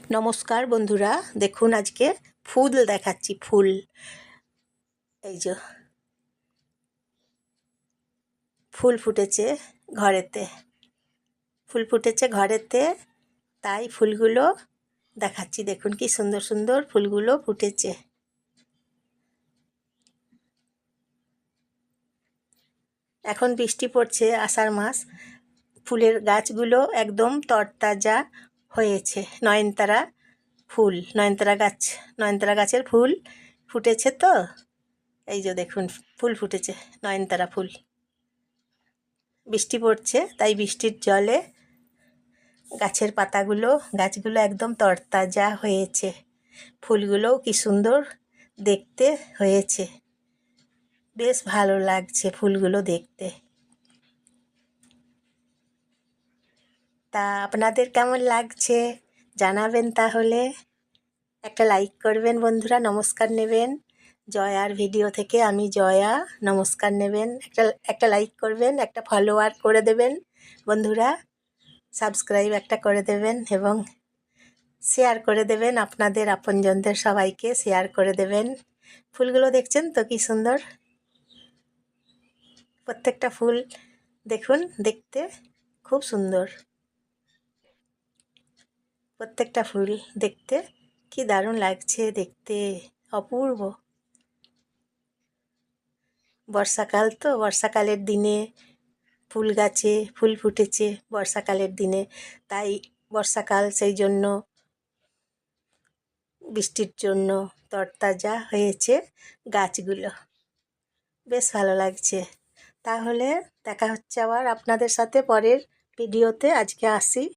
नमस्कार बंधुरा देखुन आज के फुल देखाচ্ছি फुल এই যে फुल ফুটেছে ঘরেতে फुल ফুটেছে ঘরেতে তাই ফুলগুলো দেখাচ্ছি দেখুন কি সুন্দর সুন্দর ফুলগুলো ফুটেছে এখন বৃষ্টি পড়ছে আষাঢ় মাস ফুলের গাছগুলো একদম তরতাজা হয়েছে নয়নতারা ফুল নয়নতারা গাছের ফুল ফুটেছে তো এই যে দেখুন ফুল ফুটেছে নয়নতারা ফুল বৃষ্টি পড়ছে তাই বৃষ্টির জলে গাছের পাতাগুলো গাছগুলো একদম তরতাজা হয়েছে ফুলগুলো কি সুন্দর দেখতে হয়েছে বেশ ভালো লাগছে ফুলগুলো দেখতে তা আপনাদের কেমন লাগছে জানাবেন তাহলে একটা লাইক করবেন বন্ধুরা নমস্কার নেবেন জয়ার ভিডিও থেকে আমি জয়া নমস্কার নেবেন একটা লাইক করবেন একটা ফলোয়ার করে দেবেন বন্ধুরা সাবস্ক্রাইব একটা করে দেবেন এবং শেয়ার করে দেবেন আপনাদের আপনজনদের সবাইকে শেয়ার করে দেবেন ফুলগুলো দেখছেন তো কি সুন্দর প্রত্যেকটা ফুল দেখুন দেখতে খুব সুন্দর প্রত্যেকটা ফুল দেখতে কি দারুণ লাগছে দেখতে অপূর্ব বর্ষাকাল তো বর্ষাকালের দিনে ফুল গাছে ফুল ফুটেছে বর্ষাকালের দিনে তাই বর্ষাকাল সেই জন্য বৃষ্টির জন্য তরতাজা হয়েছে গাছগুলো বেশ ভালো লাগছে তাহলে দেখা হচ্ছে আবার আপনাদের সাথে পরের ভিডিওতে আজকে আসি।